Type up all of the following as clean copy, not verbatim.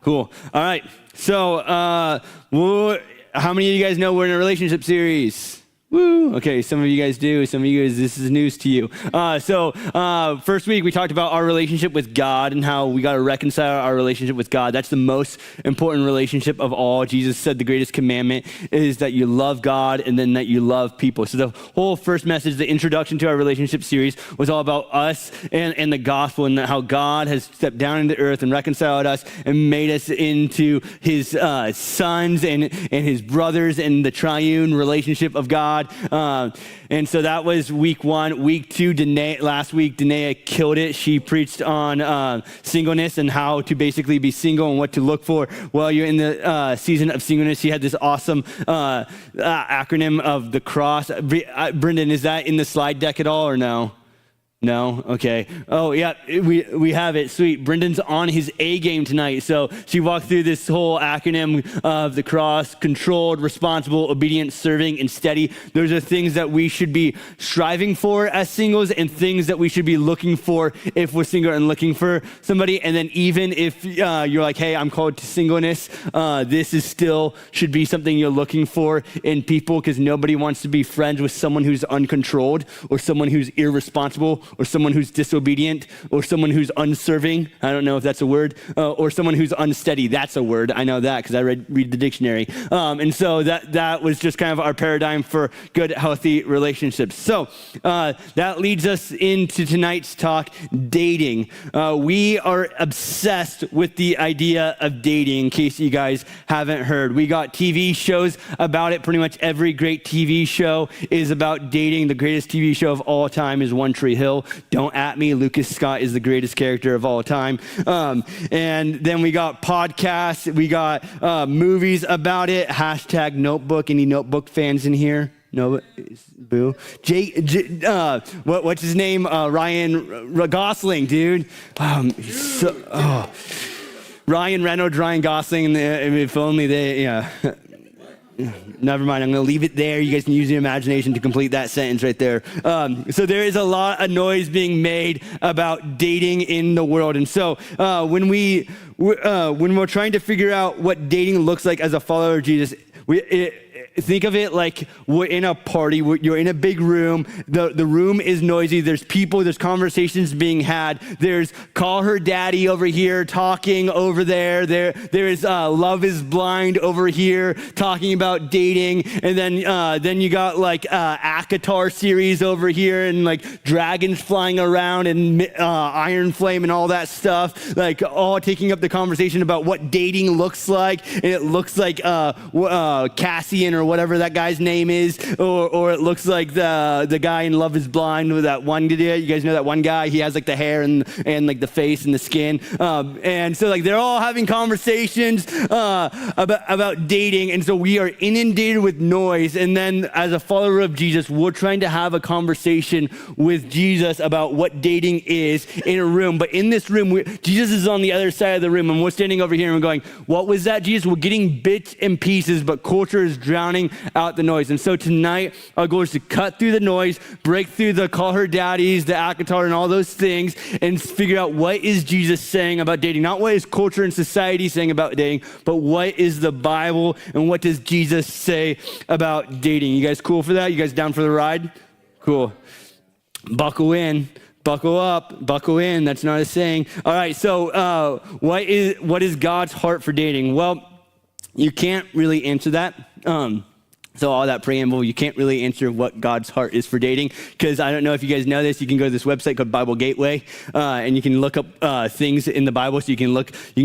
Cool. All right. So, how many of you guys know we're in a relationship series? Woo. Okay, some of you guys do. Some of you guys, this is news to you. First week we talked about our relationship with God and how we got to reconcile our relationship with God. That's the most important relationship of all. Jesus said the greatest commandment is that you love God and then that you love people. So the whole first message, the introduction to our relationship series, was all about us and the gospel and how God has stepped down into earth and reconciled us and made us into his sons and his brothers in the triune relationship of God. And so that was week one. Week two, last week, Danae killed it. She preached on singleness and how to basically be single and what to look for while you're in the season of singleness. She had this awesome acronym of the cross. Brendan, is that in the slide deck at all or no? No? Okay. Oh, yeah, we have it. Sweet. Brendan's on his A game tonight. So she walked through this whole acronym of the cross: controlled, responsible, obedient, serving, and steady. Those are things that we should be striving for as singles and things that we should be looking for if we're single and looking for somebody. And then even if you're like, hey, I'm called to singleness, this is still should be something you're looking for in people, because nobody wants to be friends with someone who's uncontrolled or someone who's irresponsible or someone who's disobedient, or someone who's unserving. I don't know if that's a word, or someone who's unsteady. That's a word. I know that because I read the dictionary. And so that was just kind of our paradigm for good, healthy relationships. So that leads us into tonight's talk, dating. We are obsessed with the idea of dating, in case you guys haven't heard. We got TV shows about it. Pretty much every great TV show is about dating. The greatest TV show of all time is One Tree Hill. Don't at me. Lucas Scott is the greatest character of all time. And then we got podcasts. We got movies about it. Hashtag Notebook. Any Notebook fans in here? No, boo. What's his name? Ryan Gosling, dude. Ryan Reynolds, Ryan Gosling. If only they, yeah. Never mind, I'm going to leave it there. You guys can use your imagination to complete that sentence right there. So there is a lot of noise being made about dating in the world. And so when we're trying to figure out what dating looks like as a follower of Jesus, think of it like we're in a party. You're in a big room. The room is noisy. There's people. There's conversations being had. There's call her daddy over here talking over there. There is Love is Blind over here talking about dating. And then you got like ACOTAR series over here and like dragons flying around and Iron Flame and all that stuff, like all taking up the conversation about what dating looks like. And it looks like Cassian or whatever that guy's name is, or it looks like the guy in Love is Blind with that one guy. You guys know that one guy? He has like the hair and like the face and the skin. And so like they're all having conversations about dating. And so we are inundated with noise. And then as a follower of Jesus, we're trying to have a conversation with Jesus about what dating is in a room. But in this room, Jesus is on the other side of the room, and we're standing over here and we're going, what was that, Jesus? We're getting bits and pieces, but culture is drowning out the noise. And so tonight, our goal is to cut through the noise, break through the call her daddies, the ACOTAR, and all those things, and figure out what is Jesus saying about dating. Not what is culture and society saying about dating, but what is the Bible and what does Jesus say about dating. You guys cool for that? You guys down for the ride? Cool. Buckle in. Buckle up, buckle in. That's not a saying. All right, so what is God's heart for dating? Well, you can't really answer that. So all that preamble, you can't really answer what God's heart is for dating, because I don't know if you guys know this. You can go to this website called Bible Gateway, and you can look up things in the Bible. So you can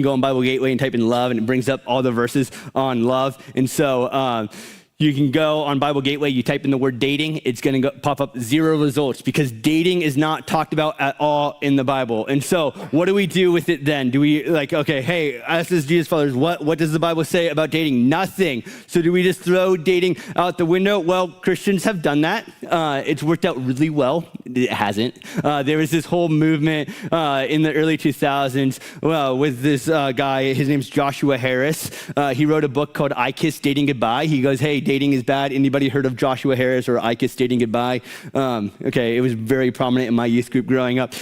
go on Bible Gateway and type in love, and it brings up all the verses on love. And so you can go on Bible Gateway, you type in the word dating, it's going to pop up 0 results, because dating is not talked about at all in the Bible. And so what do we do with it then? Do we okay, hey, us as Jesus followers, what does the Bible say about dating? Nothing. So do we just throw dating out the window? Well, Christians have done that. It's worked out really well. It hasn't. There was this whole movement in the early 2000s with this guy, his name's Joshua Harris. He wrote a book called I Kissed Dating Goodbye. He goes, hey, dating is bad. Anybody heard of Joshua Harris or Icus Dating Goodbye? Okay, it was very prominent in my youth group growing up.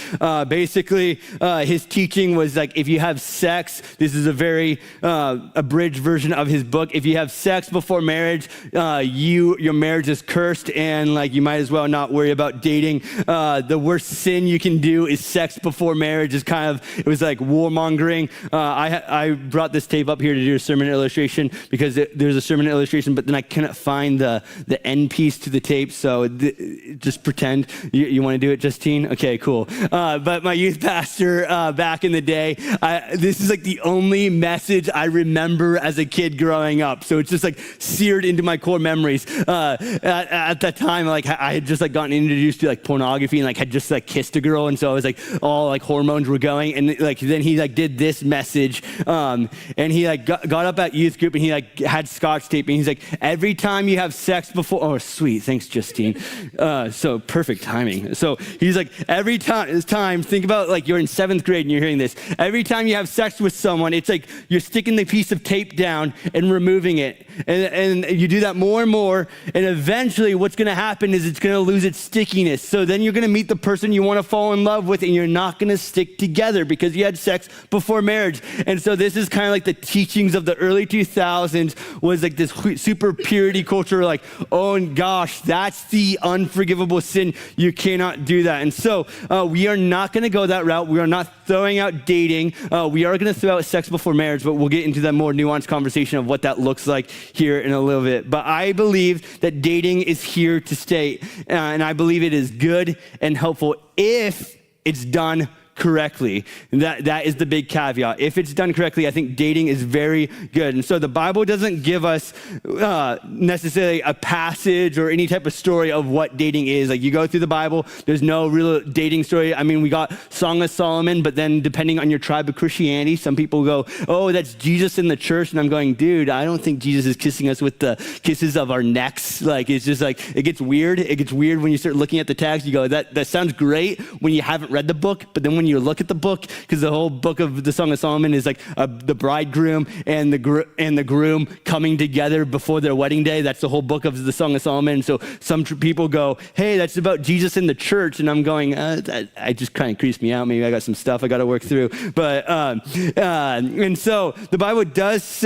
Basically, his teaching was like, if you have sex, this is a very abridged version of his book. If you have sex before marriage, your marriage is cursed, and like you might as well not worry about dating. The worst sin you can do is sex before marriage. Is kind of, it was like warmongering. I brought this tape up here to do a sermon illustration because there's a sermon illustration, but then I couldn't find the end piece to the tape. So just pretend you want to do it, Justine. Okay, cool. But my youth pastor back in the day, this is like the only message I remember as a kid growing up. So it's just like seared into my core memories. At that time, like I had just like gotten introduced to like pornography and like had just like kissed a girl, and so I was like all like hormones were going, and like then he like did this message, and he like got up at youth group and he like had scotch tape, and he's like, every time you have sex before, oh sweet, thanks Justine, so perfect timing. So he's like, every time, think about like you're in 7th grade and you're hearing this. Every time you have sex with someone, it's like you're sticking the piece of tape down and removing it, and you do that more and more, and eventually what's going to happen is it's going to lose its stickiness. So then you're going to meet the person you want to fall in love with, and you're not going to stick together because you had sex before marriage. And so this is kind of like the teachings of the early 2000s, was like this super purity culture, like, oh gosh, that's the unforgivable sin. You cannot do that. And so we are not going to go that route. We are not throwing out dating. We are going to throw out sex before marriage, but we'll get into that more nuanced conversation of what that looks like here in a little bit. But I believe that dating is here to stay, and I believe it is good and helpful if it's done correctly. That is the big caveat. If it's done correctly, I think dating is very good. And so the Bible doesn't give us necessarily a passage or any type of story of what dating is. Like you go through the Bible, there's no real dating story. I mean, we got Song of Solomon, but then depending on your tribe of Christianity, some people go, oh, that's Jesus in the church. And I'm going, dude, I don't think Jesus is kissing us with the kisses of our necks. Like, it's just like, it gets weird. It gets weird when you start looking at the text. You go, that sounds great when you haven't read the book, but then when you look at the book, because the whole book of the Song of Solomon is like the bridegroom and the groom coming together before their wedding day. That's the whole book of the Song of Solomon. So some people go, hey, that's about Jesus in the church. And I'm going, that just kind of creeps me out. Maybe I got some stuff I got to work through. But, and so the Bible does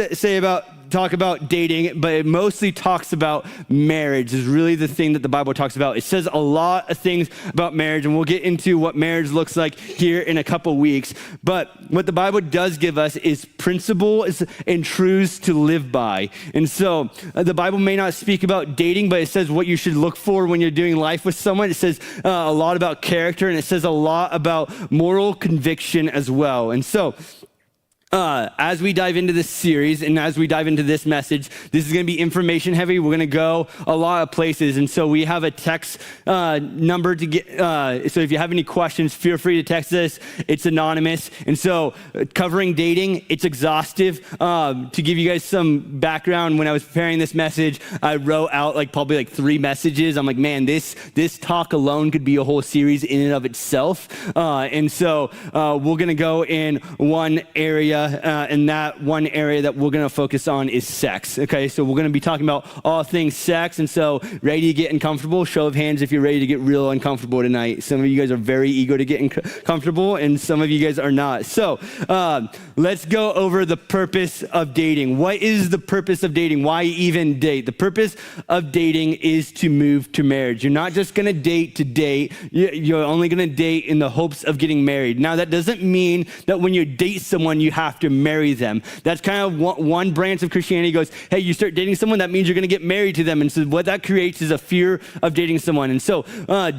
talk about dating, but it mostly talks about marriage is really the thing that the Bible talks about. It says a lot of things about marriage, and we'll get into what marriage looks like here in a couple weeks. But what the Bible does give us is principles and truths to live by. And so the Bible may not speak about dating, but it says what you should look for when you're doing life with someone. It says a lot about character, and it says a lot about moral conviction as well. And so as we dive into this series and as we dive into this message, this is going to be information heavy. We're going to go a lot of places. And so we have a text number to get. So if you have any questions, feel free to text us. It's anonymous. And so covering dating, it's exhaustive. To give you guys some background, when I was preparing this message, I wrote out probably 3 messages. I'm like, man, this talk alone could be a whole series in and of itself. And so we're going to go in one area. And that one area that we're going to focus on is sex. Okay, so we're going to be talking about all things sex. And so, ready to get uncomfortable? Show of hands if you're ready to get real uncomfortable tonight. Some of you guys are very eager to get comfortable, and some of you guys are not. So, let's go over the purpose of dating. What is the purpose of dating? Why even date? The purpose of dating is to move to marriage. You're not just going to date to date. You're only going to date in the hopes of getting married. Now, that doesn't mean that when you date someone, you have to marry them. That's kind of one branch of Christianity goes, hey, you start dating someone, that means you're going to get married to them. And so what that creates is a fear of dating someone. And so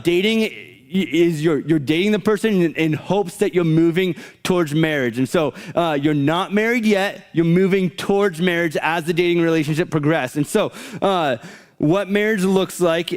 dating is you're dating the person in hopes that you're moving towards marriage. And so you're not married yet, you're moving towards marriage as the dating relationship progresses. And so what marriage looks like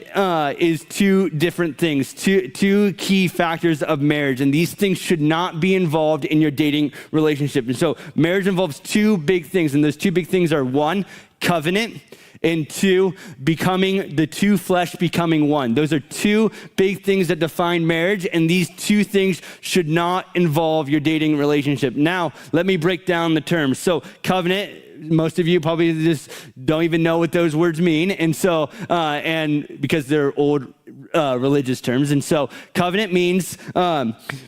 is 2 different things, two key factors of marriage. And these things should not be involved in your dating relationship. And so marriage involves 2 big things. And those 2 big things are 1, covenant, and 2, becoming the 2 flesh becoming one. Those are 2 big things that define marriage, and these 2 things should not involve your dating relationship. Now, let me break down the terms. So covenant, most of you probably just don't even know what those words mean. And so, and because they're old religious terms. And so covenant means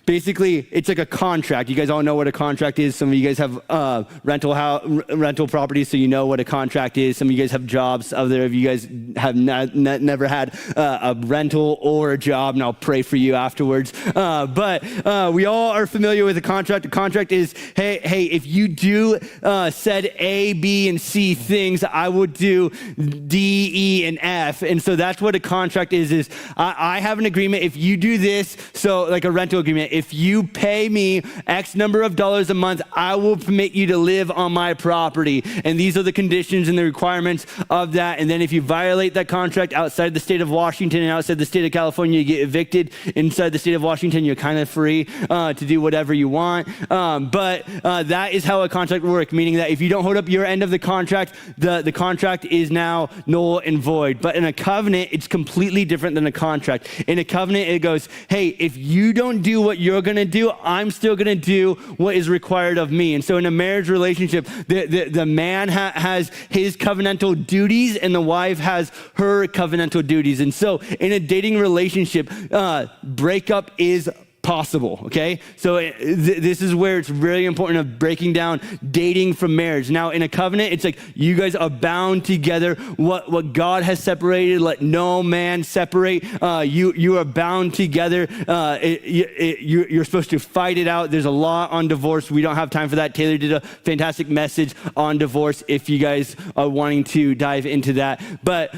basically it's like a contract. You guys all know what a contract is. Some of you guys have rental properties, so you know what a contract is. Some of you guys have jobs. Other of you guys have never had a rental or a job, and I'll pray for you afterwards. But we all are familiar with a contract. A contract is, hey, if you do said A, B, and C things, I will do D, E, and F. And so that's what a contract is I have an agreement. If you do this, so like a rental agreement, if you pay me X number of dollars a month, I will permit you to live on my property. And these are the conditions and the requirements of that. And then if you violate that contract outside the state of Washington and outside the state of California, you get evicted. Inside the state of Washington, you're kind of free to do whatever you want. But that is how a contract works, meaning that if you don't hold up your end of the contract, the contract is now null and void. But in a covenant, it's completely different than a contract. In a covenant, it goes, hey, if you don't do what you're going to do, I'm still going to do what is required of me. And so in a marriage relationship, the man has his covenantal duties and the wife has her covenantal duties. And so in a dating relationship, breakup is possible, okay? So this is where it's really important of breaking down dating from marriage. Now, in a covenant, it's like you guys are bound together. What God has separated, let no man separate. You are bound together. You're supposed to fight it out. There's a law on divorce. We don't have time for that. Taylor did a fantastic message on divorce if you guys are wanting to dive into that. But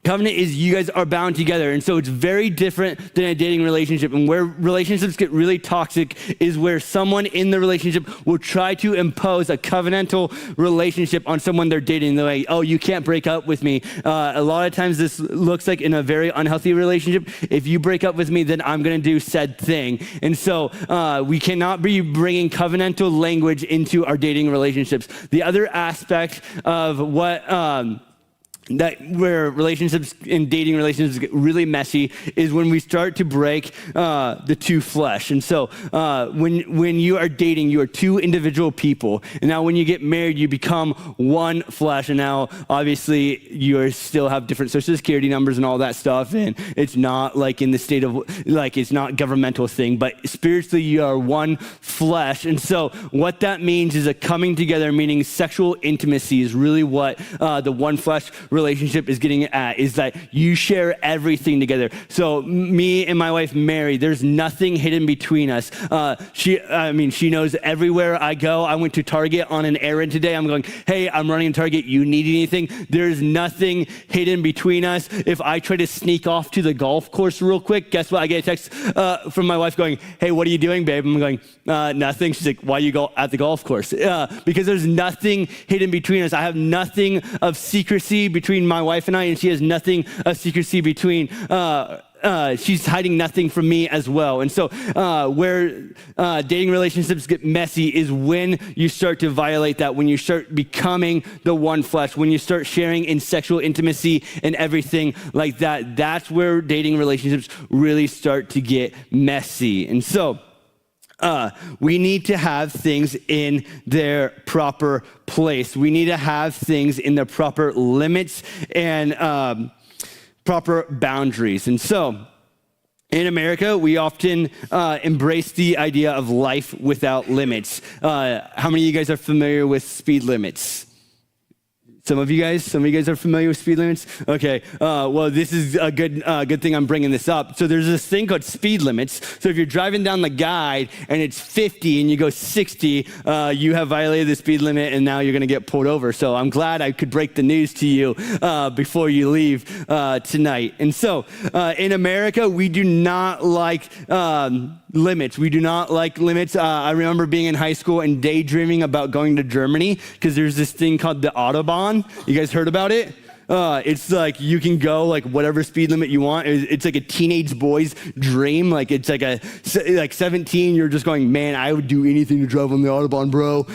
covenant is you guys are bound together. And so it's very different than a dating relationship. And where relationships get really toxic is where someone in the relationship will try to impose a covenantal relationship on someone they're dating. They're like, oh, you can't break up with me. A lot of times this looks like in a very unhealthy relationship, if you break up with me, then I'm going to do said thing. And so we cannot be bringing covenantal language into our dating relationships. The other aspect of what that where relationships and dating relationships get really messy is when we start to break the two flesh. And so when you are dating, you are two individual people. And now when you get married, you become one flesh. And now obviously you still have different social security numbers and all that stuff. And it's not like in the state of, like it's not governmental thing, but spiritually you are one flesh. And so what that means is a coming together, meaning sexual intimacy is really what the one flesh relationship is getting at, is that you share everything together. So me and my wife, Mary, there's nothing hidden between us. She knows everywhere I go. I went to Target on an errand today. I'm going, hey, I'm running Target. You need anything? There's nothing hidden between us. If I try to sneak off to the golf course real quick, guess what? I get a text from my wife going, hey, what are you doing, babe? I'm going, nothing. She's like, why you go at the golf course? Because there's nothing hidden between us. I have nothing of secrecy between my wife and I, and she has nothing of secrecy between she's hiding nothing from me as well. And so where dating relationships get messy is when you start to violate that, when you start becoming the one flesh, when you start sharing in sexual intimacy and everything like that. That's where dating relationships really start to get messy. And so we need to have things in their proper place. We need to have things in their proper limits and proper boundaries. And so in America, we often embrace the idea of life without limits. How many of you guys are familiar with speed limits? Some of you guys are familiar with speed limits? Okay, well, this is a good thing I'm bringing this up. So there's this thing called speed limits. So if you're driving down the guide and it's 50 and you go 60, you have violated the speed limit and now you're gonna get pulled over. So I'm glad I could break the news to you before you leave tonight. And so in America, we do not like limits. We do not like limits. I remember being in high school and daydreaming about going to Germany because there's this thing called the Autobahn. You guys heard about it? It's like you can go like whatever speed limit you want. It's like a teenage boy's dream. Like it's like 17, you're just going, man, I would do anything to drive on the Autobahn, bro.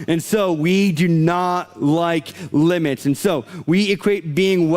And so we do not like limits. And so we equate being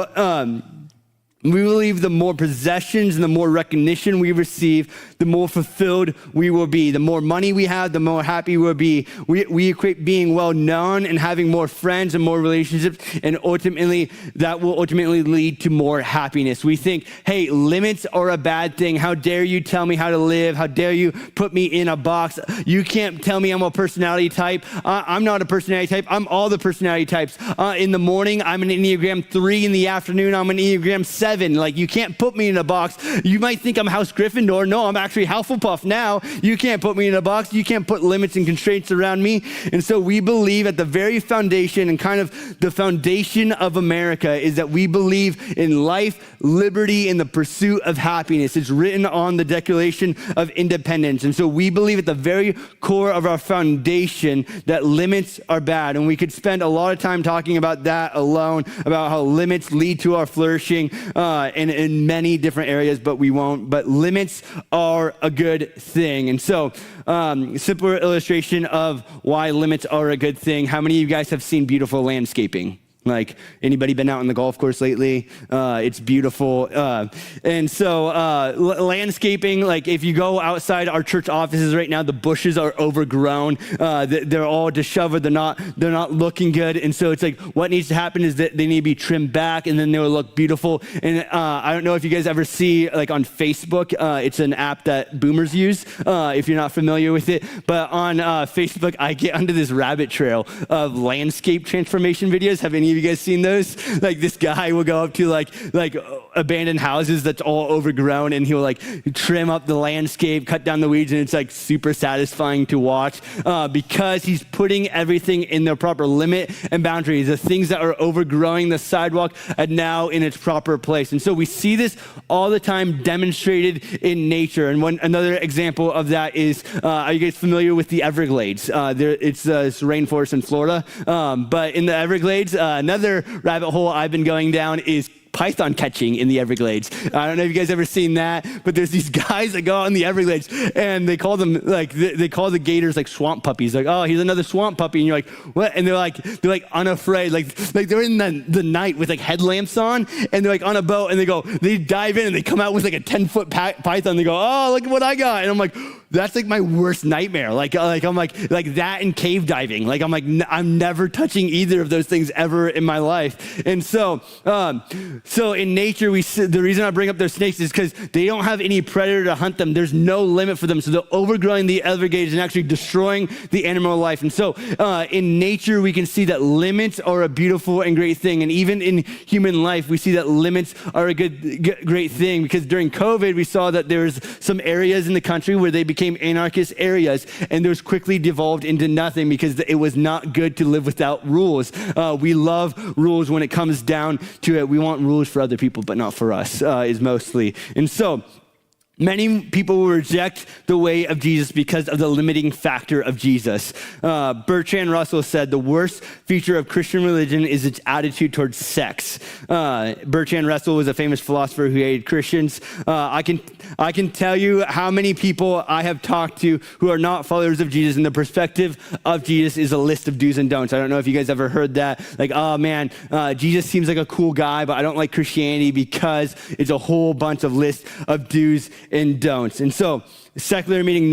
We believe the more possessions and the more recognition we receive, the more fulfilled we will be. The more money we have, the more happy we'll be. We equate being well known and having more friends and more relationships, and ultimately, that will ultimately lead to more happiness. We think, hey, limits are a bad thing. How dare you tell me how to live? How dare you put me in a box? You can't tell me I'm a personality type. I'm not a personality type. I'm all the personality types. In the morning, I'm an Enneagram 3. In the afternoon, I'm an Enneagram 7. Like, you can't put me in a box. You might think I'm House Gryffindor. No, I'm actually Hufflepuff now. You can't put me in a box. You can't put limits and constraints around me. And so we believe at the very foundation, and kind of the foundation of America, is that we believe in life, liberty, and the pursuit of happiness. It's written on the Declaration of Independence. And so we believe at the very core of our foundation that limits are bad. And we could spend a lot of time talking about that alone, about how limits lead to our flourishing, in many different areas, but we won't. But limits are a good thing. And so, simpler illustration of why limits are a good thing. How many of you guys have seen beautiful landscaping? Like, anybody been out on the golf course lately? It's beautiful. And so landscaping, like if you go outside our church offices right now, the bushes are overgrown. They're all disheveled. They're not looking good. And so it's like, what needs to happen is that they need to be trimmed back, and then they will look beautiful. And I don't know if you guys ever see, like on Facebook, it's an app that boomers use, if you're not familiar with it. But on Facebook, I get onto this rabbit trail of landscape transformation videos. Have any of you guys seen those? Like, this guy will go up to like abandoned houses that's all overgrown, and he'll like trim up the landscape, cut down the weeds, and it's like super satisfying to watch because he's putting everything in their proper limit and boundaries. The things that are overgrowing the sidewalk are now in its proper place. And so we see this all the time demonstrated in nature. And another example of that is, are you guys familiar with the Everglades? It's rainforest in Florida, but in the Everglades, another rabbit hole I've been going down is python catching in the Everglades. I don't know if you guys ever seen that, but there's these guys that go out in the Everglades, and they call them like, they call the gators like swamp puppies. Like, oh, here's another swamp puppy. And you're like, what? And they're like unafraid. Like they're in the night with like headlamps on, and they're like on a boat, and they dive in, and they come out with like a 10-foot python. They go, oh, look at what I got. And I'm like, that's like my worst nightmare. Like I'm like that and cave diving. Like I'm like, I'm never touching either of those things ever in my life. And so in nature, the reason I bring up those snakes is because they don't have any predator to hunt them. There's no limit for them. So they're overgrowing the Everglades and actually destroying the animal life. And so in nature, we can see that limits are a beautiful and great thing. And even in human life, we see that limits are a great thing, because during COVID, we saw that there's some areas in the country where they became anarchist areas, and those quickly devolved into nothing because it was not good to live without rules. We love rules when it comes down to it. We want rules for other people, but not for us, is mostly. And so many people will reject the way of Jesus because of the limiting factor of Jesus. Bertrand Russell said, the worst feature of Christian religion is its attitude towards sex. Bertrand Russell was a famous philosopher who hated Christians. I can tell you how many people I have talked to who are not followers of Jesus, and the perspective of Jesus is a list of do's and don'ts. I don't know if you guys ever heard that. Like, oh man, Jesus seems like a cool guy, but I don't like Christianity because it's a whole bunch of lists of do's and don'ts. And so secular meaning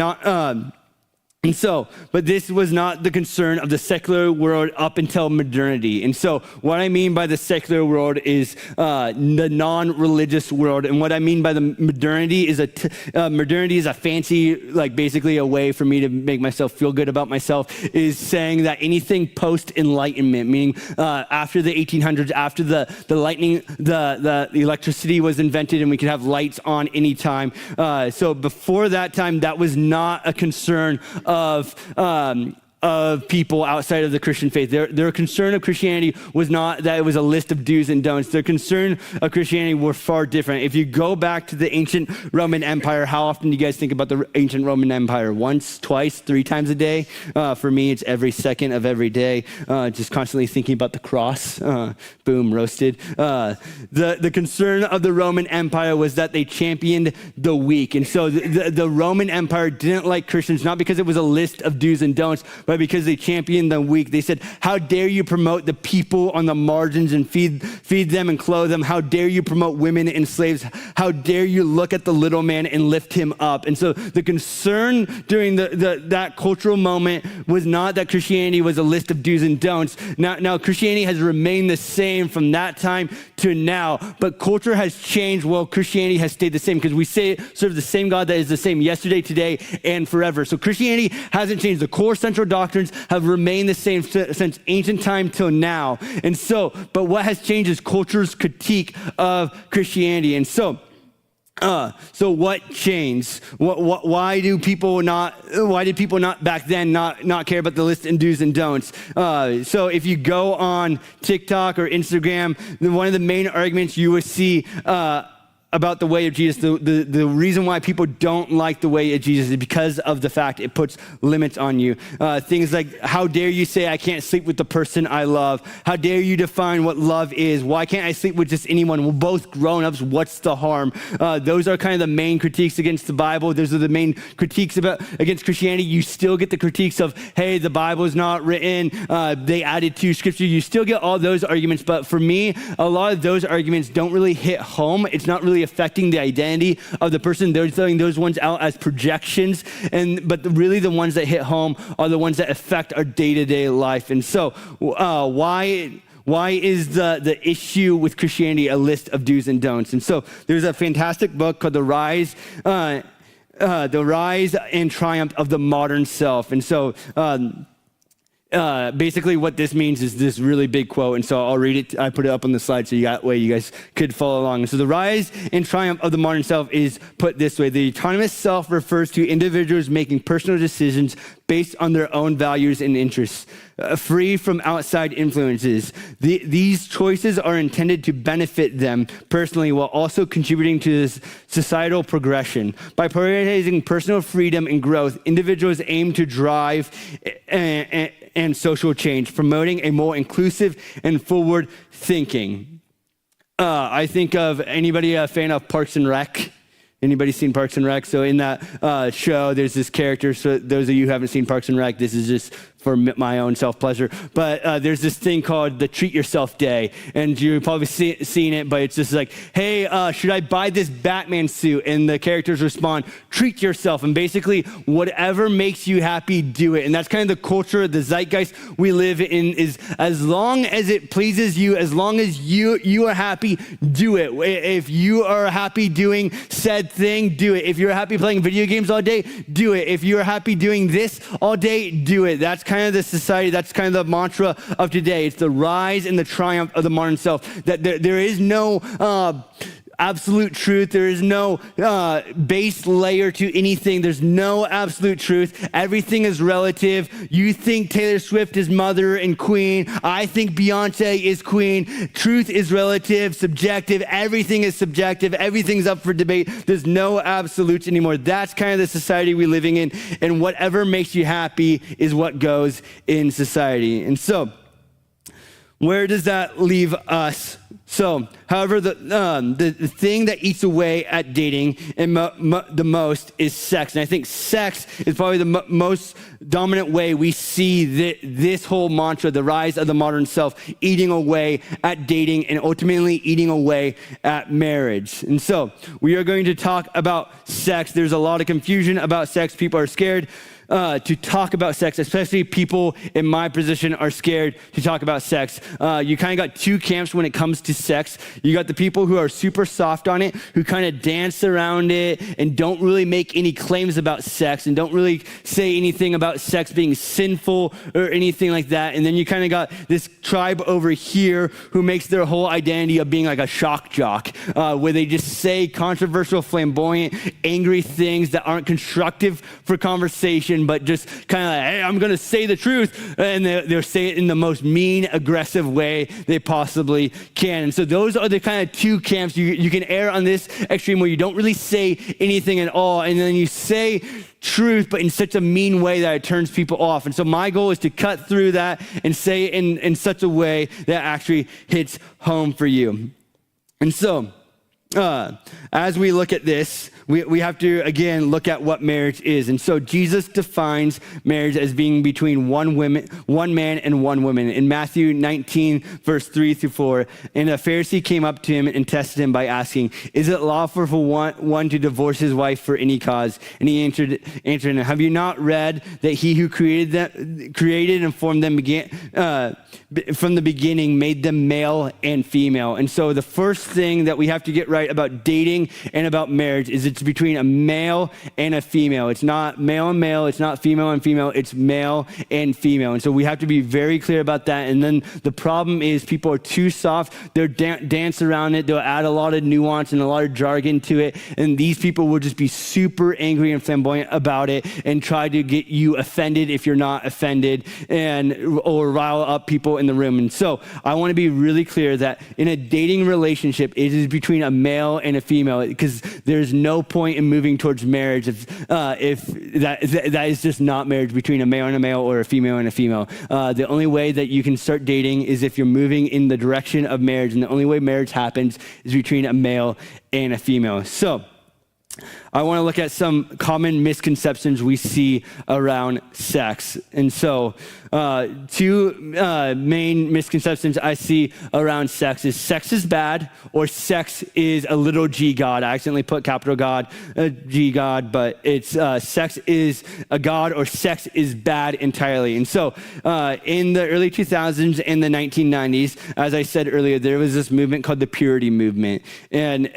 but this was not the concern of the secular world up until modernity. And so what I mean by the secular world is the non-religious world. And what I mean by the modernity is modernity is a fancy, like basically a way for me to make myself feel good about myself, is saying that anything post-enlightenment, meaning after the 1800s, after the lightning, the electricity was invented and we could have lights on anytime. So before that time, that was not a concern of people outside of the Christian faith. Their concern of Christianity was not that it was a list of do's and don'ts. Their concern of Christianity were far different. If you go back to the ancient Roman Empire, how often do you guys think about the ancient Roman Empire? Once, twice, 3 times a day? For me, it's every second of every day. Just constantly thinking about the cross. Boom, roasted. The concern of the Roman Empire was that they championed the weak. And so the Roman Empire didn't like Christians, not because it was a list of do's and don'ts, but because they championed the weak. They said, how dare you promote the people on the margins and feed them and clothe them? How dare you promote women and slaves? How dare you look at the little man and lift him up? And so the concern during that cultural moment was not that Christianity was a list of do's and don'ts. Now Christianity has remained the same from that time to now, but culture has changed while Christianity has stayed the same, because we serve the same God that is the same yesterday, today, and forever. So Christianity hasn't changed. The core central doctrines have remained the same since ancient time till now. And so, but what has changed is culture's critique of Christianity. And so what changed? Why did people not back then not care about the list and do's and don'ts? So if you go on TikTok or Instagram, one of the main arguments you will see about the way of Jesus, the reason why people don't like the way of Jesus is because of the fact it puts limits on you. Things like, how dare you say I can't sleep with the person I love? How dare you define what love is? Why can't I sleep with just anyone? We're both grown-ups. What's the harm? Those are kind of the main critiques against the Bible. Those are the main critiques against Christianity. You still get the critiques of, hey, the Bible is not written. They added to scripture. You still get all those arguments. But for me, a lot of those arguments don't really hit home. It's not really affecting the identity of the person. They're throwing those ones out as projections, but really the ones that hit home are the ones that affect our day-to-day life. And so why is the issue with Christianity a list of do's and don'ts? And so there's a fantastic book called The Rise and Triumph of the Modern Self. And so basically what this means is this really big quote, and so I'll read it. I put it up on the slide so you guys could follow along. So the rise and triumph of the modern self is put this way: the autonomous self refers to individuals making personal decisions based on their own values and interests, free from outside influences. These choices are intended to benefit them personally while also contributing to this societal progression. By prioritizing personal freedom and growth, individuals aim to drive and social change, promoting a more inclusive and forward thinking. I think of anybody a fan of Parks and Rec? Anybody seen Parks and Rec? So in that show, there's this character. So those of you who haven't seen Parks and Rec, this is just for my own self-pleasure. But there's this thing called the Treat Yourself Day. And you've probably seen it, but it's just like, hey, should I buy this Batman suit? And the characters respond, treat yourself. And basically, whatever makes you happy, do it. And that's kind of the culture, the zeitgeist we live in, is as long as it pleases you, as long as you are happy, do it. If you are happy doing said thing, do it. If you're happy playing video games all day, do it. If you're happy doing this all day, do it. That's kind of the society, that's kind of the mantra of today. It's the rise and the triumph of the modern self. That there is no absolute truth. There is no base layer to anything. There's no absolute truth. Everything is relative. You think Taylor Swift is mother and queen. I think Beyonce is queen. Truth is relative, subjective. Everything is subjective. Everything's up for debate. There's no absolutes anymore. That's kind of the society we're living in. And whatever makes you happy is what goes in society. And so, where does that leave us? So, however, the thing that eats away at dating and the most is sex. And I think sex is probably the most dominant way we see this whole mantra, the rise of the modern self, eating away at dating and ultimately eating away at marriage. And so, we are going to talk about sex. There's a lot of confusion about sex. People are scared to talk about sex, especially people in my position are scared to talk about sex. You kind of got two camps when it comes to sex. You got the people who are super soft on it, who kind of dance around it and don't really make any claims about sex and don't really say anything about sex being sinful or anything like that. And then you kind of got this tribe over here who makes their whole identity of being like a shock jock, where they just say controversial, flamboyant, angry things that aren't constructive for conversation, but just kind of like, hey, I'm going to say the truth. And they'll say it in the most mean, aggressive way they possibly can. And so those are the kind of two camps. You can err on this extreme where you don't really say anything at all. And then you say truth, but in such a mean way that it turns people off. And so my goal is to cut through that and say it in such a way that actually hits home for you. And so as we look at this, we have to, again, look at what marriage is. And so Jesus defines marriage as being between one man and one woman. In Matthew 19, verse 3-4, and a Pharisee came up to him and tested him by asking, is it lawful for one to divorce his wife for any cause? And he answered him, have you not read that he who created and formed them from the beginning made them male and female? And so the first thing that we have to get right about dating and about marriage is it's between a male and a female. It's not male and male. It's not female and female. It's male and female. And so we have to be very clear about that. And then the problem is people are too soft. They'll dance around it. They'll add a lot of nuance and a lot of jargon to it. And these people will just be super angry and flamboyant about it and try to get you offended if you're not offended or rile up people in the room. And so I want to be really clear that in a dating relationship, it is between a male and a female, because there's no point in moving towards marriage if that is just not marriage between a male and a male or a female and a female. The only way that you can start dating is if you're moving in the direction of marriage, and the only way marriage happens is between a male and a female. So I want to look at some common misconceptions we see around sex. And so two main misconceptions I see around sex is bad, or sex is a little g God. I accidentally put capital God, G God, but it's sex is a God, or sex is bad entirely. And so in the early 2000s and the 1990s, as I said earlier, there was this movement called the purity movement. And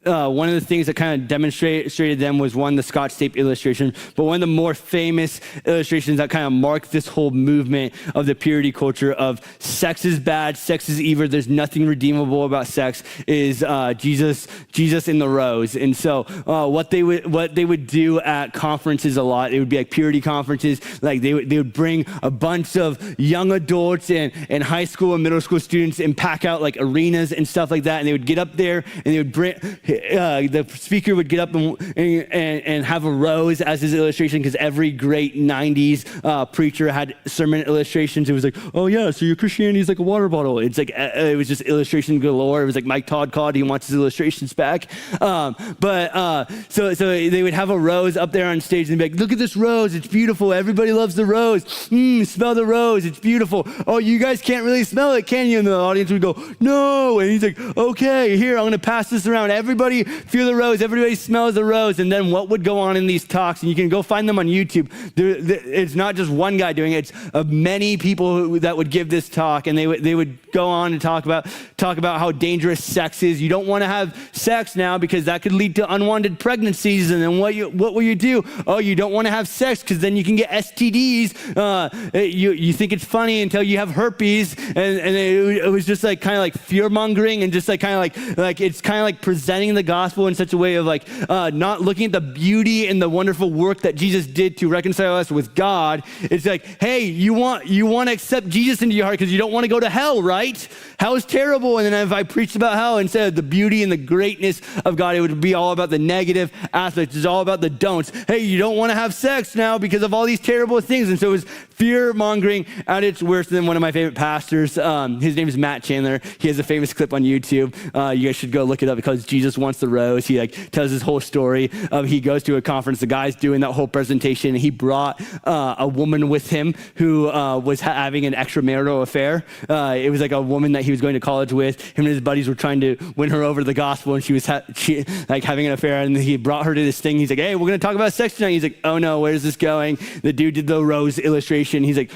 one of the things that kind of demonstrated them was the Scotch tape illustration, but one of the more famous illustrations that kind of marked this whole movement of the purity culture of sex is bad, sex is evil, there's nothing redeemable about sex is Jesus in the rose. And so what they would do at conferences a lot, it would be like purity conferences, like they would bring a bunch of young adults and high school and middle school students and pack out like arenas and stuff like that, and they would get up there and they would bring the speaker would get up and have a rose as his illustration, because every great 90s preacher had sermon illustrations. It was like, oh yeah, so your Christianity is like a water bottle. It's like, it was just illustration galore. It was like Mike Todd called, he wants his illustrations back. So they would have a rose up there on stage and be like, look at this rose, it's beautiful. Everybody loves the rose. Smell the rose, it's beautiful. Oh, you guys can't really smell it, can you? And the audience would go, no. And he's like, okay, here, I'm gonna pass this around. Everybody feel the rose, everybody smells the rose. And then what would go on in these talks, and you can go find them on YouTube. It's not just one guy doing it, it's many people that would give this talk, and they would go on and talk about how dangerous sex is. You don't want to have sex now because that could lead to unwanted pregnancies. And then what will you do? Oh, you don't want to have sex because then you can get STDs. You think it's funny until you have herpes, and it was just like kind of like fear mongering, and just like kind of like it's kind of like presenting the gospel in such a way of like not looking at the beauty and the wonderful work that Jesus did to reconcile us with God. It's like, hey, you want to accept Jesus into your heart because you don't want to go to hell, right? Hell is terrible. And then if I preached about hell instead of the beauty and the greatness of God, it would be all about the negative aspects. It's all about the don'ts. Hey, you don't want to have sex now because of all these terrible things. And so it was fear mongering at its worst. And then one of my favorite pastors, his name is Matt Chandler. He has a famous clip on YouTube. You guys should go look it up, because Jesus wants the rose. He like tells his whole story of he goes to a conference, the guy's doing that whole presentation, and he brought a woman with him who was having an extramarital affair. It was like a woman that he was going to college with. Him and his buddies were trying to win her over to the gospel, and she was like having an affair, and he brought her to this thing. He's like, hey, we're going to talk about sex tonight. He's like, oh no, where's this going? The dude did the rose illustration. He's like,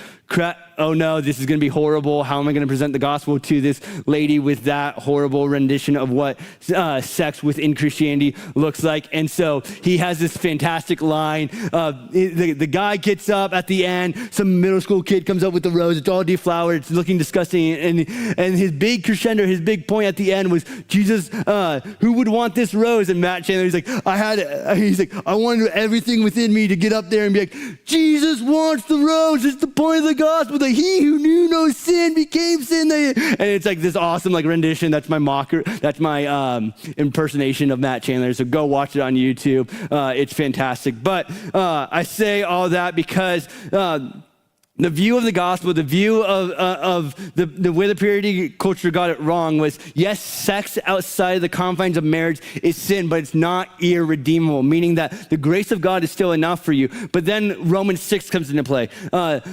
oh no, this is going to be horrible. How am I going to present the gospel to this lady with that horrible rendition of what sex within Christianity looks like? And so he has this fantastic line. The guy gets up at the end. Some middle school kid comes up with the rose. It's all deflowered. It's looking disgusting. And his big crescendo, his big point at the end was, Jesus, who would want this rose? And Matt Chandler, he's like, I wanted everything within me to get up there and be like, Jesus wants the rose. It's the point of the gospel, that he who knew no sin became sin. And it's like this awesome like rendition. That's my impersonation of Matt Chandler. So go watch it on YouTube. It's fantastic. But I say all that because The view of the gospel, the view of the way the purity culture got it wrong was, yes, sex outside of the confines of marriage is sin, but it's not irredeemable, meaning that the grace of God is still enough for you. But then Romans 6 comes into play.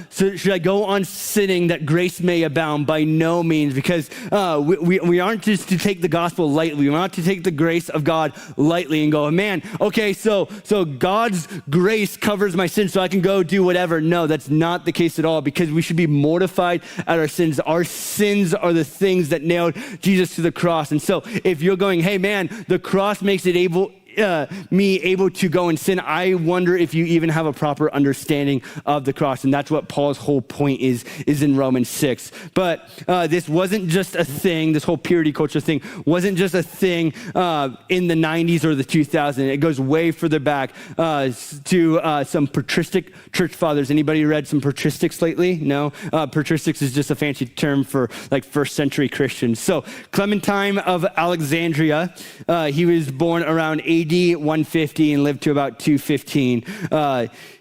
So should I go on sinning that grace may abound? By no means, because we aren't just to take the gospel lightly. We're not to take the grace of God lightly and go, man, okay, so God's grace covers my sin so I can go do whatever. No, that's not the case at all, because we should be mortified at our sins. Our sins are the things that nailed Jesus to the cross. And so if you're going, hey man, the cross makes it me able to go and sin, I wonder if you even have a proper understanding of the cross. And that's what Paul's whole point is in Romans 6. But this wasn't just a thing, this whole purity culture thing wasn't just a thing in the 90s or the 2000s. It goes way further back to some patristic church fathers. Anybody read some patristics lately? No? Patristics is just a fancy term for like first century Christians. So Clementine of Alexandria, he was born around AD 150 and lived to about 215.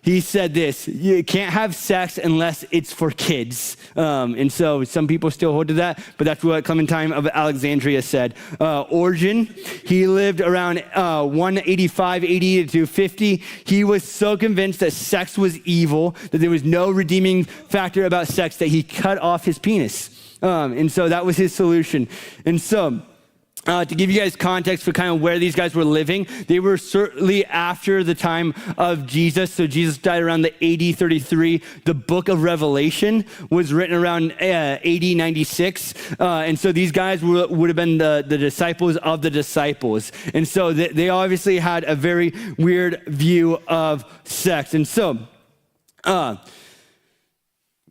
He said this: you can't have sex unless it's for kids. And so some people still hold to that, but that's what Clementine of Alexandria said. Origen, he lived around 185 AD to 250. He was so convinced that sex was evil, that there was no redeeming factor about sex, that he cut off his penis. And so that was his solution. And so to give you guys context for kind of where these guys were living, they were certainly after the time of Jesus. So Jesus died around the AD 33. The book of Revelation was written around AD 96. And so these guys would have been the disciples of the disciples. And so they obviously had a very weird view of sex. And so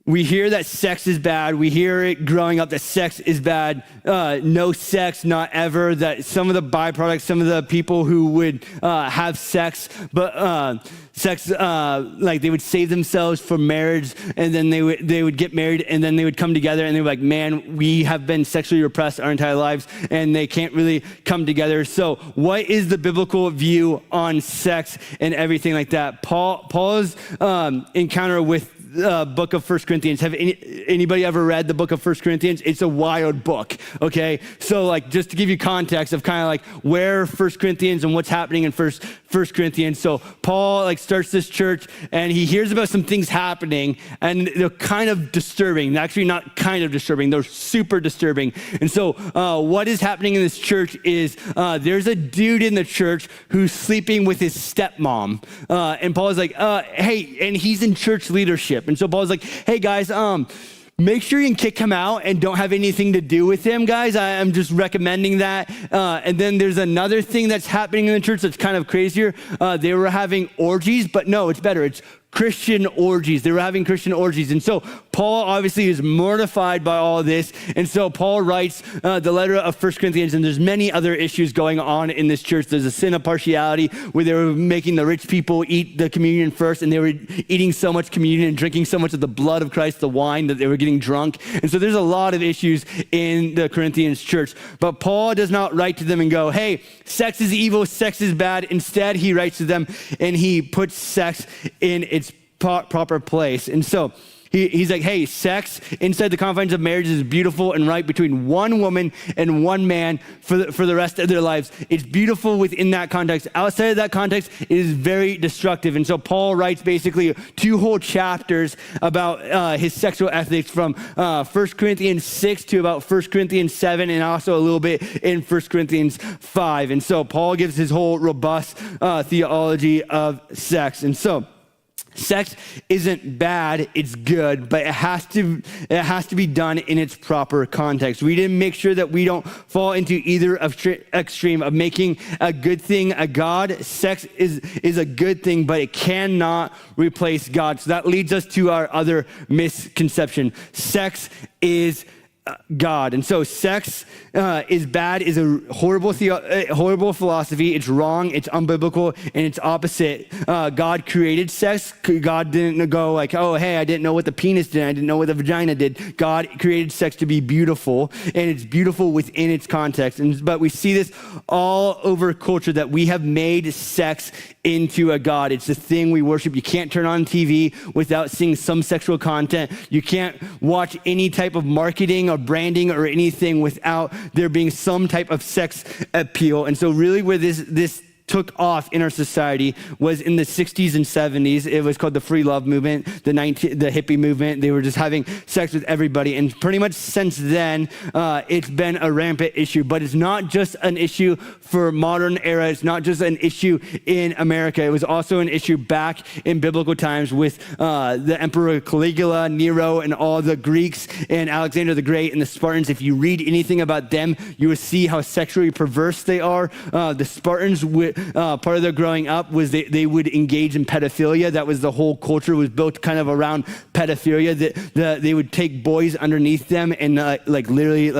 we hear that sex is bad. We hear it growing up that sex is bad. No sex, not ever. That some of the byproducts, some of the people who would have sex, but sex, like they would save themselves for marriage, and then they would get married, and then they would come together, and they were like, man, we have been sexually repressed our entire lives, and they can't really come together. So what is the biblical view on sex and everything like that? Paul's encounter with book of 1 Corinthians. Have anybody ever read the book of 1 Corinthians? It's a wild book, okay? So like, just to give you context of kind of like where 1 Corinthians and what's happening in 1 Corinthians. So Paul like starts this church, and he hears about some things happening, and they're kind of disturbing. Actually, not kind of disturbing, they're super disturbing. And so what is happening in this church is there's a dude in the church who's sleeping with his stepmom. And Paul is like, hey, and he's in church leadership. And so Paul's like, hey guys, make sure you can kick him out and don't have anything to do with him, guys. I'm just recommending that. And then there's another thing that's happening in the church that's kind of crazier. They were having orgies, but no, it's better. It's Christian orgies. They were having Christian orgies. And so Paul obviously is mortified by all of this. And so Paul writes the letter of 1 Corinthians, and there's many other issues going on in this church. There's a sin of partiality where they were making the rich people eat the communion first, and they were eating so much communion and drinking so much of the blood of Christ, the wine, that they were getting drunk. And so there's a lot of issues in the Corinthians church. But Paul does not write to them and go, hey, sex is evil, sex is bad. Instead, he writes to them and he puts sex in its proper place. And so he's like, hey, sex inside the confines of marriage is beautiful and right between one woman and one man for the rest of their lives. It's beautiful within that context. Outside of that context, it is very destructive. And so Paul writes basically 2 whole chapters about his sexual ethics from 1 Corinthians 6 to about 1 Corinthians 7, and also a little bit in 1 Corinthians 5. And so Paul gives his whole robust theology of sex. And so sex isn't bad, it's good, but it has to be done in its proper context. We didn't make sure that we don't fall into either extreme of making a good thing a God. Sex is a good thing, but it cannot replace God. So that leads us to our other misconception. Sex is God. And so sex is bad, is a horrible philosophy. It's wrong, it's unbiblical, and it's opposite. God created sex. God didn't go like, oh, hey, I didn't know what the penis did. I didn't know what the vagina did. God created sex to be beautiful, and it's beautiful within its context. But we see this all over culture, that we have made sex into a god. It's the thing we worship. You can't turn on TV without seeing some sexual content. You can't watch any type of marketing or branding or anything without there being some type of sex appeal. And so really where this took off in our society was in the 60s and 70s. It was called the free love movement, the hippie movement. They were just having sex with everybody. And pretty much since then, it's been a rampant issue. But it's not just an issue for modern era. It's not just an issue in America. It was also an issue back in biblical times with the Emperor Caligula, Nero, and all the Greeks, and Alexander the Great, and the Spartans. If you read anything about them, you will see how sexually perverse they are. The Spartans part of their growing up was they would engage in pedophilia. That was the whole culture was built kind of around pedophilia. They would take boys underneath them and literally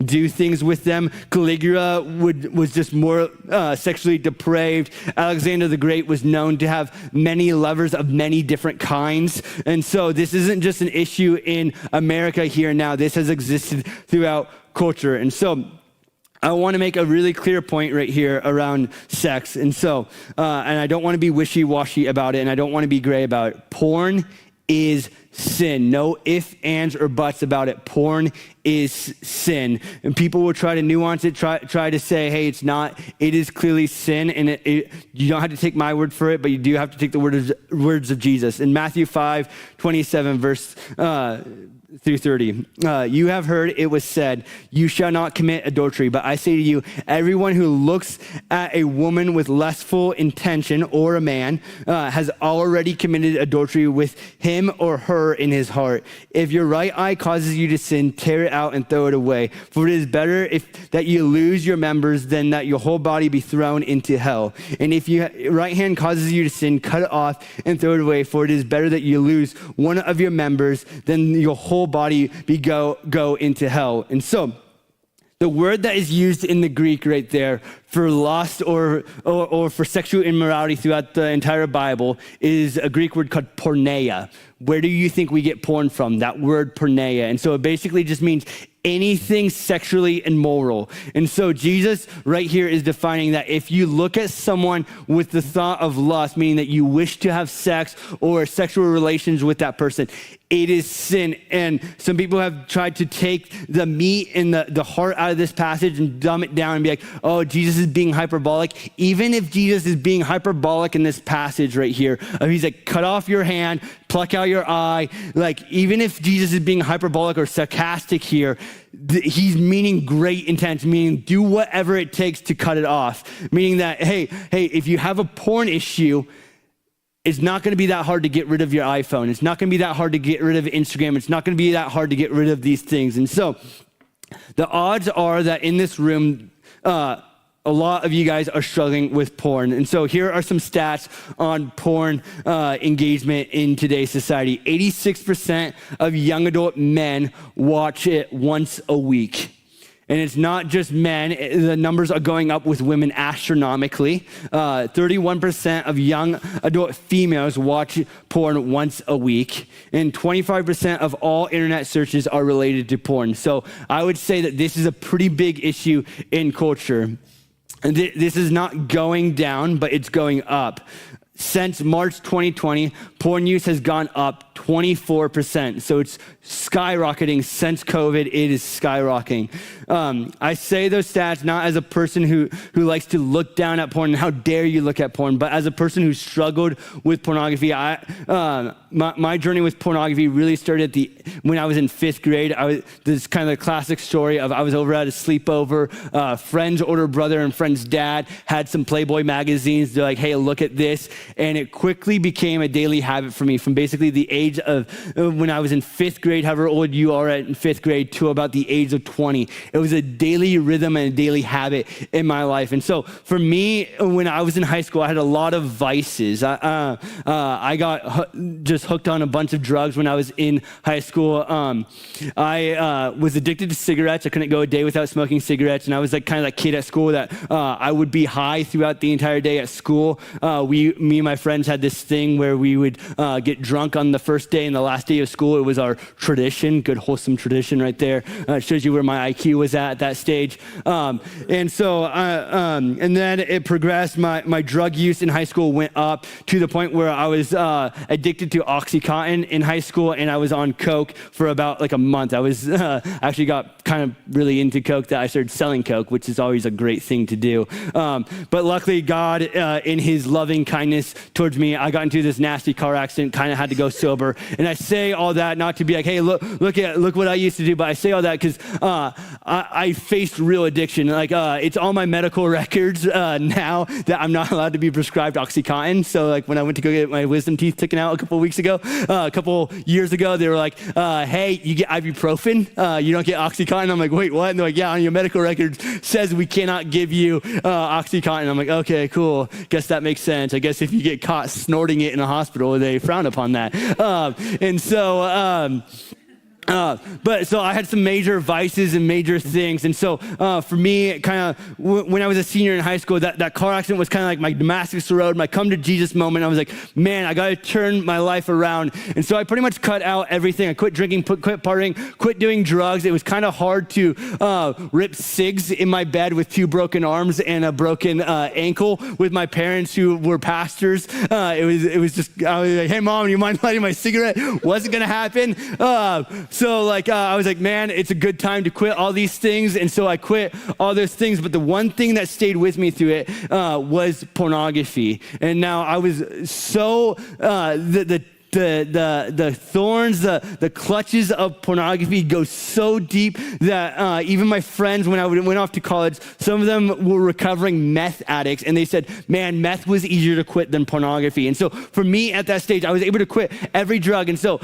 do things with them. Caligula was just more sexually depraved. Alexander the Great was known to have many lovers of many different kinds. And so this isn't just an issue in America here and now. This has existed throughout culture. And so I want to make a really clear point right here around sex. And so, and I don't want to be wishy-washy about it, and I don't want to be gray about it. Porn is sin. No ifs, ands, or buts about it. Porn is sin. And people will try to nuance it, try to say, hey, it's not. It is clearly sin, and you don't have to take my word for it, but you do have to take the words of Jesus. In Matthew 5:27, verse through 30. You have heard it was said, you shall not commit adultery. But I say to you, everyone who looks at a woman with lustful intention, or a man, has already committed adultery with him or her in his heart. If your right eye causes you to sin, tear it out and throw it away. For it is better that you lose your members than that your whole body be thrown into hell. And if your right hand causes you to sin, cut it off and throw it away. For it is better that you lose one of your members than your whole body go into hell. And so the word that is used in the Greek right there for lust or for sexual immorality throughout the entire Bible is a Greek word called porneia. Where do you think we get porn from? That word porneia. And so it basically just means anything sexually immoral. And so Jesus right here is defining that if you look at someone with the thought of lust, meaning that you wish to have sex or sexual relations with that person, it is sin. And some people have tried to take the meat and the heart out of this passage and dumb it down and be like, oh, Jesus is being hyperbolic. Even if Jesus is being hyperbolic in this passage right here, he's like, cut off your hand, pluck out your eye. Like, even if Jesus is being hyperbolic or sarcastic here, he's meaning great intent, meaning do whatever it takes to cut it off. Meaning that, hey, if you have a porn issue, it's not going to be that hard to get rid of your iPhone. It's not going to be that hard to get rid of Instagram. It's not going to be that hard to get rid of these things. And so the odds are that in this room, a lot of you guys are struggling with porn. And so here are some stats on porn engagement in today's society. 86% of young adult men watch it once a week. And it's not just men, the numbers are going up with women astronomically. 31% of young adult females watch porn once a week, and 25% of all internet searches are related to porn. So I would say that this is a pretty big issue in culture. And this is not going down, but it's going up. Since March 2020, porn use has gone up 24%. So it's skyrocketing. Since COVID, it is skyrocketing. I say those stats not as a person who likes to look down at porn and how dare you look at porn, but as a person who struggled with pornography. My journey with pornography really started when I was in 5th grade. This is kind of the classic story of I was over at a sleepover. Friend's older brother and friend's dad had some Playboy magazines. They're like, hey, look at this. And it quickly became a daily habit for me from basically the age of when I was in 5th grade, however old you are in 5th grade, to about the age of 20. It was a daily rhythm and a daily habit in my life. And so for me, when I was in high school, I had a lot of vices. I got just hooked on a bunch of drugs when I was in high school. I was addicted to cigarettes. I couldn't go a day without smoking cigarettes. And I was like kind of that kid at school that I would be high throughout the entire day at school. Me and my friends had this thing where we would get drunk on the first day and the last day of school. It was our tradition, good wholesome tradition right there. It shows you where my IQ was at that stage. And then it progressed. My drug use in high school went up to the point where I was addicted to OxyContin in high school, and I was on Coke for about like a month. I was actually got kind of really into Coke that I started selling Coke, which is always a great thing to do. But luckily, God, in his loving kindness towards me, I got into this nasty car accident, kind of had to go sober. And I say all that not to be like, hey, look what I used to do, but I say all that because I faced real addiction. Like it's on my medical records now that I'm not allowed to be prescribed OxyContin. So like when I went to go get my wisdom teeth taken out a couple years ago, they were like, hey, you get ibuprofen, you don't get OxyContin. I'm like, wait, what? And they're like, yeah, on your medical records says we cannot give you OxyContin. I'm like, okay, cool. Guess that makes sense. I guess if you get caught snorting it in a hospital, they frown upon that. But so I had some major vices and major things. And so for me, kind of when I was a senior in high school, that car accident was kind of like my Damascus Road, my come to Jesus moment. I was like, man, I got to turn my life around. And so I pretty much cut out everything. I quit drinking, quit partying, quit doing drugs. It was kind of hard to rip cigs in my bed with 2 broken arms and a broken ankle with my parents who were pastors. It was just, I was like, hey mom, do you mind lighting my cigarette? Wasn't going to happen. So I was like, man, it's a good time to quit all these things. And so I quit all those things. But the one thing that stayed with me through it was pornography. And now I was so, the thorns, the clutches of pornography go so deep that even my friends, when I went off to college, some of them were recovering meth addicts, and they said, man, meth was easier to quit than pornography. And so for me at that stage, I was able to quit every drug. And so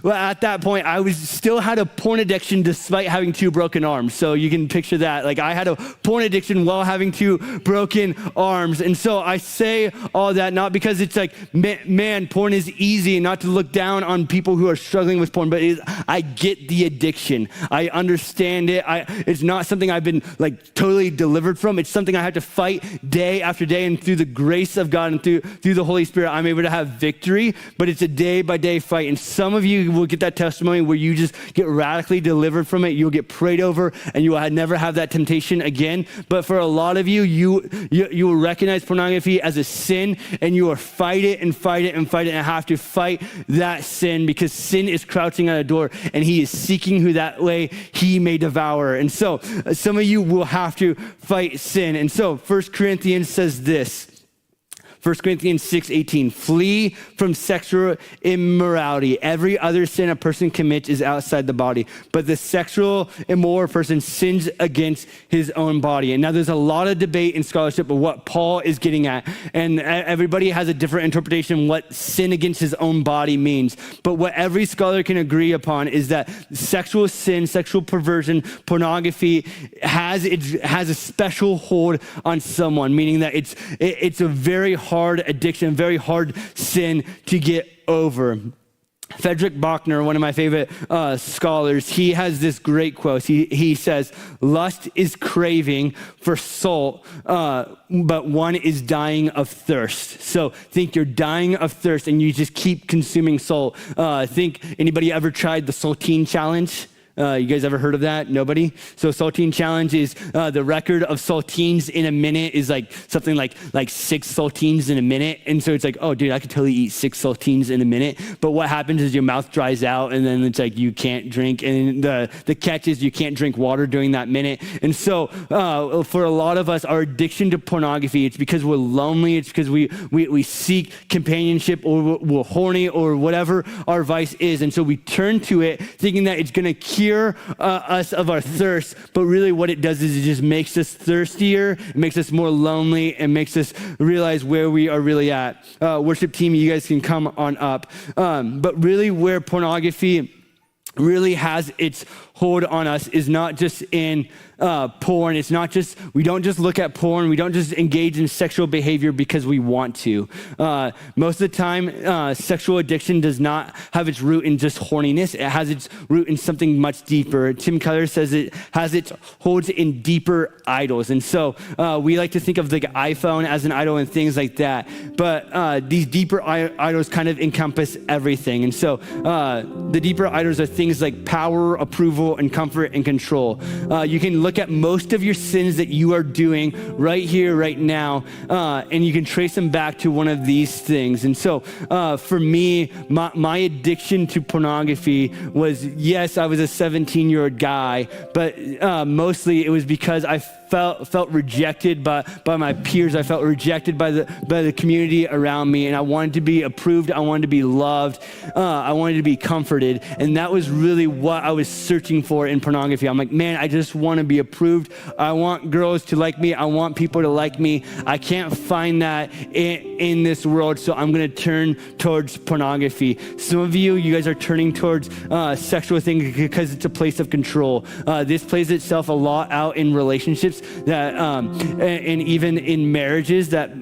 at that point, I still had a porn addiction despite having 2 broken arms. So you can picture that. Like I had a porn addiction while having 2 broken arms. And so I say all that not because it's like, man, porn is easy, and not to look down on people who are struggling with porn, but I get the addiction. I understand it. It's not something I've been like totally delivered from. It's something I have to fight day after day, and through the grace of God and through the Holy Spirit, I'm able to have victory, but it's a day by day fight. And some of you will get that testimony where you just get radically delivered from it. You'll get prayed over and you will never have that temptation again. But for a lot of you, you will recognize pornography as a sin, and you will fight it and fight it and fight it and have to fight that sin, because sin is crouching at a door and he is seeking who that way he may devour. And so some of you will have to fight sin. And so 1 Corinthians says this, 1 Corinthians 6:18, flee from sexual immorality. Every other sin a person commits is outside the body, but the sexual immoral person sins against his own body. And now there's a lot of debate in scholarship of what Paul is getting at, and everybody has a different interpretation of what sin against his own body means. But what every scholar can agree upon is that sexual sin, sexual perversion, pornography has a special hold on someone, meaning that it's a very hard addiction, very hard sin to get over. Frederick Buechner, one of my favorite scholars, he has this great quote. He says, lust is craving for salt, but one is dying of thirst. So think you're dying of thirst and you just keep consuming salt. Think anybody ever tried the Saltine Challenge? You guys ever heard of that? Nobody? So Saltine Challenge is the record of saltines in a minute is like something like 6 saltines in a minute. And so it's like, oh dude, I could totally eat 6 saltines in a minute. But what happens is your mouth dries out and then it's like you can't drink. And the catch is you can't drink water during that minute. And so for a lot of us, our addiction to pornography, it's because we're lonely. It's because we seek companionship, or we're horny, or whatever our vice is. And so we turn to it thinking that it's going to cure cure us of our thirst, but really what it does is it just makes us thirstier, it makes us more lonely, and makes us realize where we are really at. Worship team, you guys can come on up. But really where pornography really has its hold on us is not just in porn. It's not just, we don't just look at porn. We don't just engage in sexual behavior because we want to. Most of the time, sexual addiction does not have its root in just horniness. It has its root in something much deeper. Tim Keller says it has its holds in deeper idols. And so we like to think of the iPhone as an idol and things like that. But these deeper idols kind of encompass everything. And so the deeper idols are things like power, approval, and comfort and control. You can look at most of your sins that you are doing right here, right now, and you can trace them back to one of these things. And so for me, my addiction to pornography was, yes, I was a 17-year-old guy, but mostly it was because I felt rejected by my peers. I felt rejected by the community around me, and I wanted to be approved. I wanted to be loved. I wanted to be comforted, and that was really what I was searching for in pornography. I'm like, man, I just want to be approved. I want girls to like me. I want people to like me. I can't find that in this world, so I'm going to turn towards pornography. Some of you guys are turning towards sexual things because it's a place of control. This plays itself a lot out in relationships that, and even in marriages, that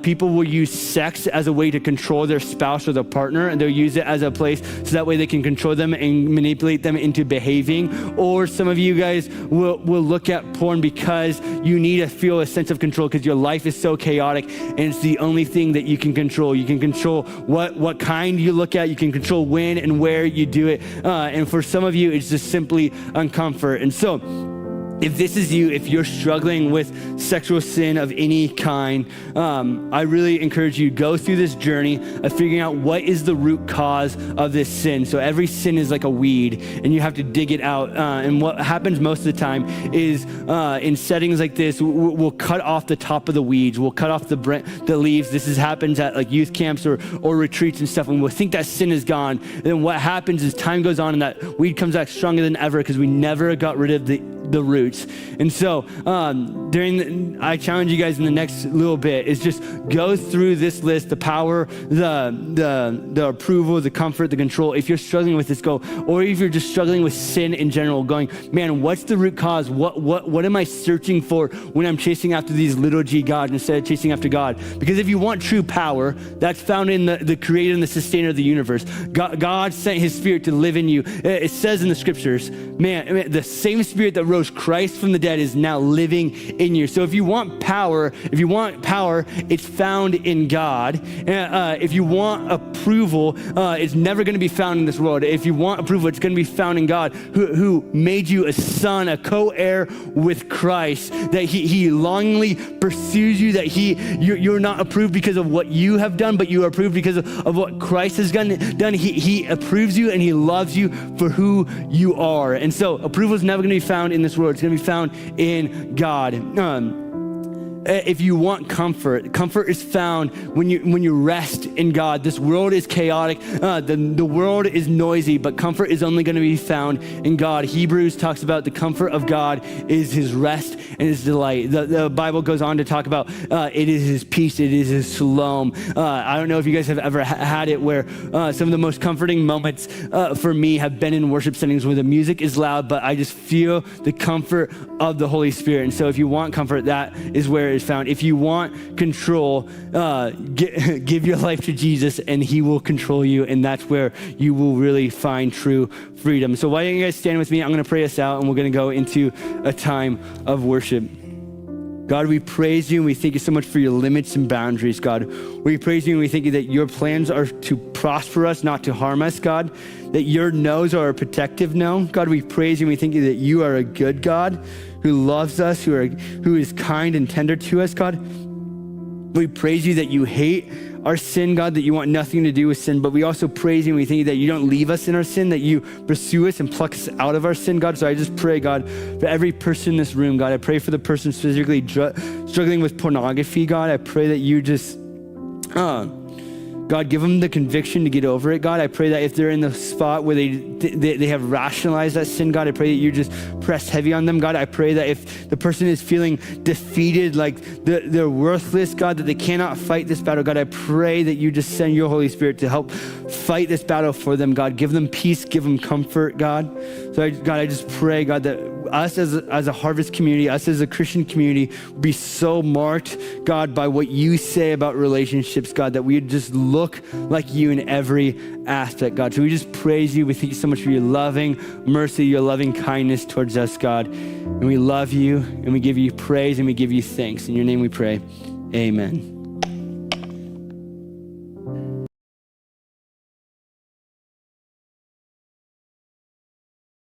people will use sex as a way to control their spouse or their partner, and they'll use it as a place so that way they can control them and manipulate them into behaving. Or some of you guys will look at porn because you need to feel a sense of control because your life is so chaotic and it's the only thing that you can control. You can control what kind you look at. You can control when and where you do it. And for some of you, it's just simply uncomfort. And so if this is you, if you're struggling with sexual sin of any kind, I really encourage you to go through this journey of figuring out what is the root cause of this sin. So every sin is like a weed, and you have to dig it out. And what happens most of the time is in settings like this, we'll cut off the top of the weeds. We'll cut off the leaves. This happens at like youth camps or retreats and stuff, and we'll think that sin is gone. And then what happens is time goes on, and that weed comes back stronger than ever because we never got rid of the roots. And so I challenge you guys in the next little bit is just go through this list, the power, the approval, the comfort, the control. If you're struggling with this, go. Or if you're just struggling with sin in general, going, man, what's the root cause? What am I searching for when I'm chasing after these little g gods instead of chasing after God? Because if you want true power, that's found in the creator and the sustainer of the universe. God sent his spirit to live in you. It says in the scriptures, man, the same spirit that rose Christ from the dead is now living in you. So if you want power, it's found in God. If you want approval, it's never going to be found in this world. If you want approval, it's going to be found in God, who made you a son, a co-heir with Christ, that he longingly pursues you, that you're not approved because of what you have done, but you are approved because of what Christ has done. He approves you and he loves you for who you are. And so approval is never going to be found in this world. It's going to be found in God. If you want comfort is found when you rest in God. This world is chaotic. The world is noisy, but comfort is only going to be found in God. Hebrews talks about the comfort of God is his rest and his delight. The Bible goes on to talk about it is his peace, it is his shalom. I don't know if you guys have ever had it where some of the most comforting moments for me have been in worship settings where the music is loud, but I just feel the comfort of the Holy Spirit. And so if you want comfort, that is where is found. If you want control, give your life to Jesus and he will control you, and that's where you will really find true freedom. So why don't you guys stand with me? I'm going to pray us out and we're going to go into a time of worship. God, we praise you and we thank you so much for your limits and boundaries, God. We praise you and we thank you that your plans are to prosper us, not to harm us, God. That your no's are a protective no. God, we praise you and we thank you that you are a good God who loves us, who is kind and tender to us, God. We praise you that you hate our sin, God, that you want nothing to do with sin, but we also praise you and we thank you that you don't leave us in our sin, that you pursue us and pluck us out of our sin, God. So I just pray, God, for every person in this room, God. I pray for the person specifically struggling with pornography, God. I pray that you just God, give them the conviction to get over it, God. I pray that if they're in the spot where they have rationalized that sin, God, I pray that you just press heavy on them, God. I pray that if the person is feeling defeated, like they're worthless, God, that they cannot fight this battle, God, I pray that you just send your Holy Spirit to help fight this battle for them, God. Give them peace, give them comfort, God. So, God, I just pray, God, that us as a Harvest community, us as a Christian community, be so marked, God, by what you say about relationships, God, that we would just look like you in every aspect, God. So we just praise you. We thank you so much for your loving mercy, your loving kindness towards us, God. And we love you, and we give you praise, and we give you thanks. In your name we pray, amen.